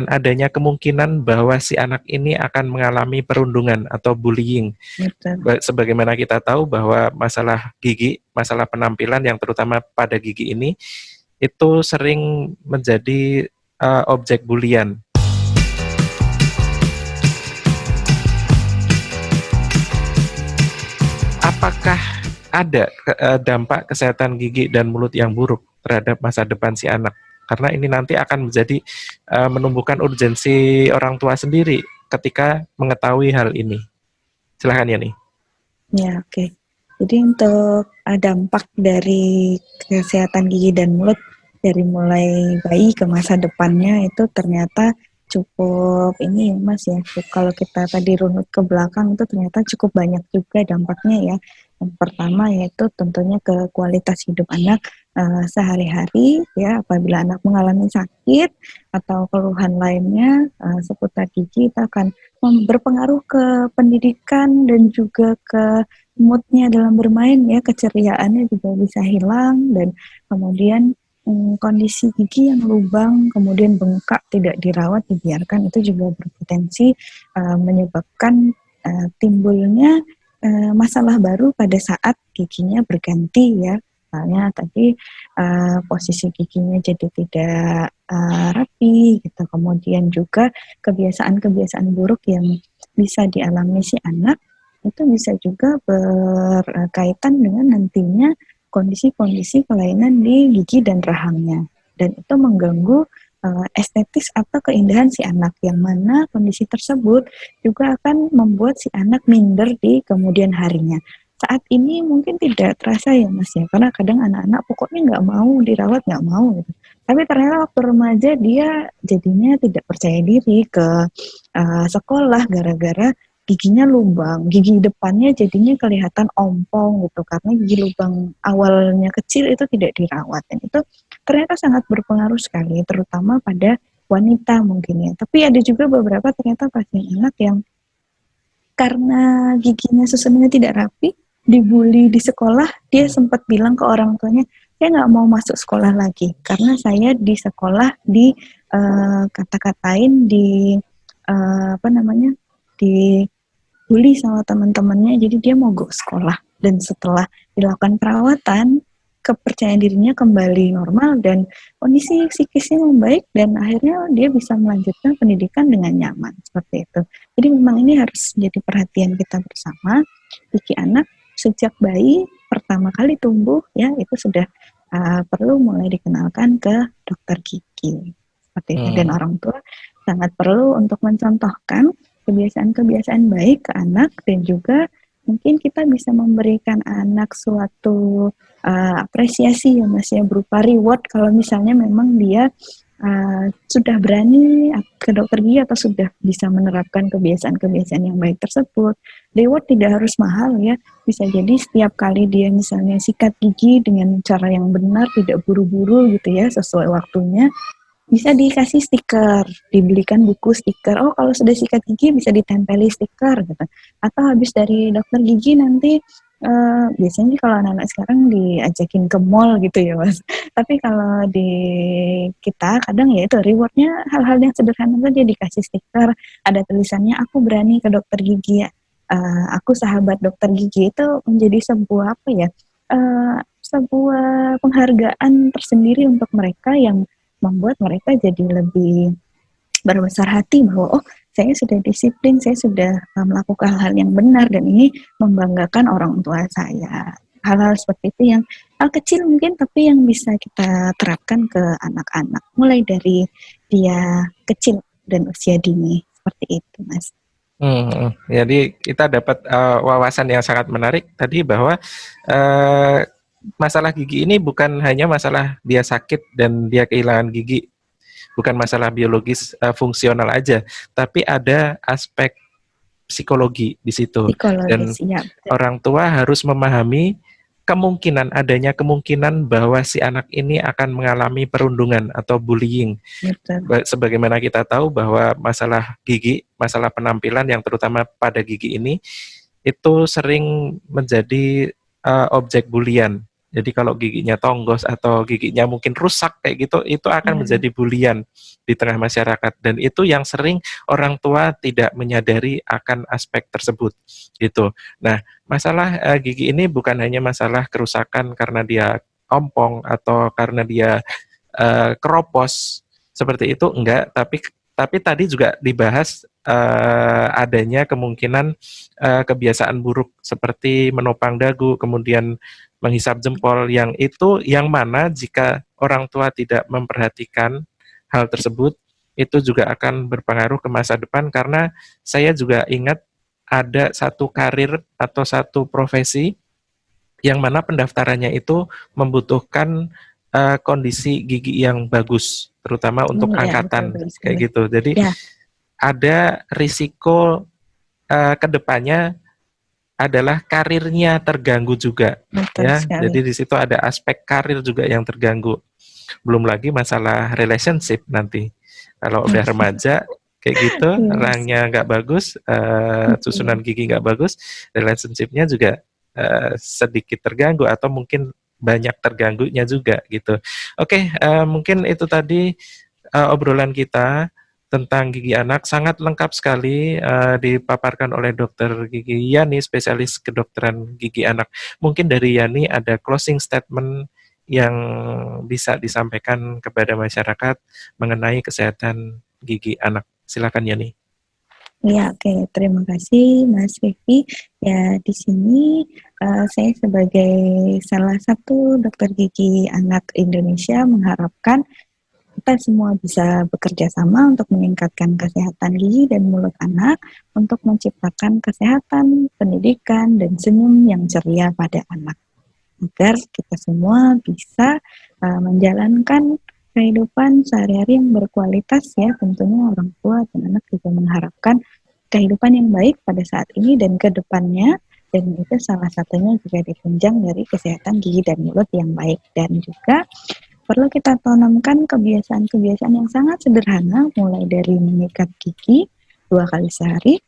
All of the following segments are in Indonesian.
adanya kemungkinan bahwa si anak ini akan mengalami perundungan atau bullying. Betul. Sebagaimana kita tahu bahwa masalah gigi, masalah penampilan yang terutama pada gigi ini, itu sering menjadi objek bulian. Apakah ada dampak kesehatan gigi dan mulut yang buruk terhadap masa depan si anak? Karena ini nanti akan menjadi menumbuhkan urgensi orang tua sendiri ketika mengetahui hal ini. Silahkan ya nih. Ya, oke. Jadi untuk dampak dari kesehatan gigi dan mulut dari mulai bayi ke masa depannya itu ternyata cukup ini Mas ya. Kalau kita tadi runut ke belakang itu ternyata cukup banyak juga dampaknya ya. Yang pertama yaitu tentunya ke kualitas hidup anak sehari-hari ya, apabila anak mengalami sakit atau keluhan lainnya seputar gigi itu akan berpengaruh ke pendidikan dan juga ke moodnya dalam bermain ya, keceriaannya juga bisa hilang, dan kemudian kondisi gigi yang lubang kemudian bengkak tidak dirawat dibiarkan itu juga berpotensi menyebabkan timbulnya masalah baru pada saat giginya berganti ya. Misalnya tadi posisi giginya jadi tidak rapi gitu, kemudian juga kebiasaan-kebiasaan buruk yang bisa dialami si anak itu bisa juga berkaitan dengan nantinya kondisi-kondisi kelainan di gigi dan rahangnya, dan itu mengganggu estetis atau keindahan si anak, yang mana kondisi tersebut juga akan membuat si anak minder di kemudian harinya. Saat ini mungkin tidak terasa ya Mas ya, karena kadang anak-anak pokoknya nggak mau dirawat, nggak mau gitu. Tapi ternyata waktu remaja dia jadinya tidak percaya diri ke sekolah gara-gara giginya lubang, gigi depannya jadinya kelihatan ompong gitu karena gigi lubang awalnya kecil itu tidak dirawat, dan itu ternyata sangat berpengaruh sekali terutama pada wanita mungkin ya. Tapi ada juga beberapa ternyata pasien anak yang karena giginya susunannya tidak rapi, dibully di sekolah, dia sempat bilang ke orang tuanya, saya nggak mau masuk sekolah lagi karena saya di sekolah di kata-katain, di dibully sama teman-temannya, jadi dia mogok sekolah. Dan setelah dilakukan perawatan, kepercayaan dirinya kembali normal dan kondisi psikisnya membaik, dan akhirnya dia bisa melanjutkan pendidikan dengan nyaman seperti itu. Jadi memang ini harus jadi perhatian kita bersama. Gigi anak sejak bayi pertama kali tumbuh ya itu sudah perlu mulai dikenalkan ke dokter gigi seperti itu, dan orang tua sangat perlu untuk mencontohkan kebiasaan-kebiasaan baik ke anak, dan juga mungkin kita bisa memberikan anak suatu apresiasi ya Mas ya, berupa reward kalau misalnya memang dia sudah berani ke dokter gigi atau sudah bisa menerapkan kebiasaan-kebiasaan yang baik tersebut. Reward tidak harus mahal ya, bisa jadi setiap kali dia misalnya sikat gigi dengan cara yang benar, tidak buru-buru gitu ya, sesuai waktunya, bisa dikasih stiker, dibelikan buku stiker. Oh, kalau sudah sikat gigi bisa ditempeli stiker gitu. Atau habis dari dokter gigi nanti biasanya kalau anak-anak sekarang diajakin ke mall gitu ya Mas. Tapi kalau di kita kadang ya itu rewardnya hal-hal yang sederhana saja, dikasih stiker, ada tulisannya aku berani ke dokter gigi, aku sahabat dokter gigi, itu menjadi sebuah apa ya, sebuah penghargaan tersendiri untuk mereka yang membuat mereka jadi lebih berbesar hati bahwa oh saya sudah disiplin, saya sudah melakukan hal yang benar, dan ini membanggakan orang tua saya. Hal-hal seperti itu yang hal kecil mungkin tapi yang bisa kita terapkan ke anak-anak mulai dari dia kecil dan usia dini seperti itu Mas. Jadi kita dapat wawasan yang sangat menarik tadi bahwa masalah gigi ini bukan hanya masalah dia sakit dan dia kehilangan gigi, bukan masalah biologis fungsional aja, tapi ada aspek psikologi di situ. Dan Psikologis ya. orang tua harus memahami adanya kemungkinan bahwa si anak ini akan mengalami perundungan atau bullying. Betul. Sebagaimana kita tahu bahwa masalah gigi, masalah penampilan yang terutama pada gigi ini, itu sering menjadi objek bulian. Jadi kalau giginya tonggos atau giginya mungkin rusak kayak gitu, itu akan Ya, menjadi bulian di tengah masyarakat dan itu yang sering orang tua tidak menyadari akan aspek tersebut gitu. Nah, masalah gigi ini bukan hanya masalah kerusakan karena dia ompong atau karena dia keropos seperti itu enggak, tapi tadi juga dibahas adanya kemungkinan kebiasaan buruk seperti menopang dagu, kemudian menghisap jempol yang itu yang mana jika orang tua tidak memperhatikan hal tersebut itu juga akan berpengaruh ke masa depan karena saya juga ingat ada satu karir atau satu profesi yang mana pendaftarannya itu membutuhkan kondisi gigi yang bagus, terutama untuk ya betul angkatan betul kayak sekali. gitu. Jadi Ya, ada risiko ke depannya adalah karirnya terganggu juga betul ya. sekali. Jadi di situ ada aspek karir juga yang terganggu. Belum lagi masalah relationship nanti. Kalau udah remaja kayak gitu, Yes. rangnya nggak bagus, susunan Mm-mm. gigi nggak bagus, relationship-nya juga sedikit terganggu atau mungkin banyak terganggunya juga gitu. Oke, mungkin itu tadi obrolan kita tentang gigi anak sangat lengkap sekali dipaparkan oleh Dokter Gigi Yani, spesialis kedokteran gigi anak. Mungkin dari Yani ada closing statement yang bisa disampaikan kepada masyarakat mengenai kesehatan gigi anak. Silakan Yani. Ya, oke. Terima kasih, Mas Vivi. Ya, di sini saya sebagai salah satu dokter gigi anak Indonesia mengharapkan kita semua bisa bekerja sama untuk meningkatkan kesehatan gigi dan mulut anak, untuk menciptakan kesehatan, pendidikan, dan senyum yang ceria pada anak, agar kita semua bisa menjalankan kehidupan sehari-hari yang berkualitas ya. Tentunya orang tua dan anak juga mengharapkan kehidupan yang baik pada saat ini dan ke depannya, dan itu salah satunya juga ditunjang dari kesehatan gigi dan mulut yang baik. Dan juga perlu kita tanamkan kebiasaan-kebiasaan yang sangat sederhana, mulai dari menyikat gigi 2 kali sehari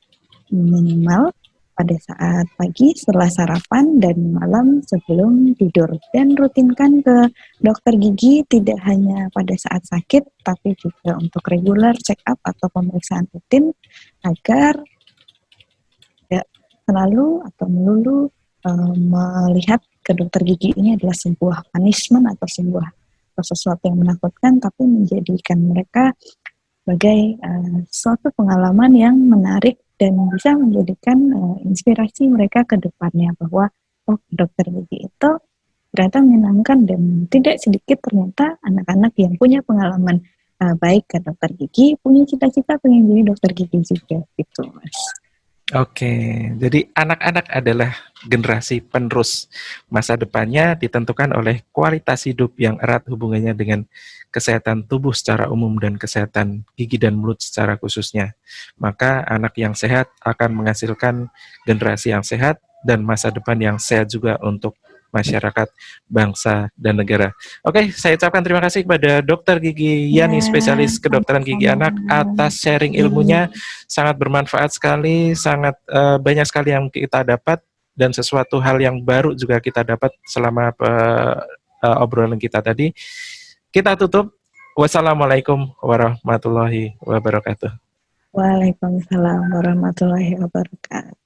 minimal, pada saat pagi setelah sarapan dan malam sebelum tidur. Dan rutinkan ke dokter gigi tidak hanya pada saat sakit, tapi juga untuk regular check up atau pemeriksaan rutin, agar tidak selalu atau melulu melihat ke dokter gigi ini adalah sebuah punishment atau sebuah atau sesuatu yang menakutkan, tapi menjadikan mereka sebagai suatu pengalaman yang menarik dan bisa menjadikan inspirasi mereka ke depannya, bahwa oh, dokter gigi itu ternyata menyenangkan, dan tidak sedikit ternyata anak-anak yang punya pengalaman baik ke dokter gigi punya cita-cita pengen jadi dokter gigi juga gitu, Mas. Oke, jadi anak-anak adalah generasi penerus. Masa depannya ditentukan oleh kualitas hidup yang erat hubungannya dengan kesehatan tubuh secara umum dan kesehatan gigi dan mulut secara khususnya. Maka anak yang sehat akan menghasilkan generasi yang sehat dan masa depan yang sehat juga untuk masyarakat, bangsa, dan negara. Oke, saya ucapkan terima kasih kepada Dokter Gigi Ya, Yani, spesialis kedokteran gigi sama-sama. anak, atas sharing Iya. ilmunya. Sangat bermanfaat sekali, sangat banyak sekali yang kita dapat dan sesuatu hal yang baru juga kita dapat selama obrolan kita tadi. Kita tutup. Wassalamualaikum warahmatullahi wabarakatuh. Waalaikumsalam warahmatullahi wabarakatuh.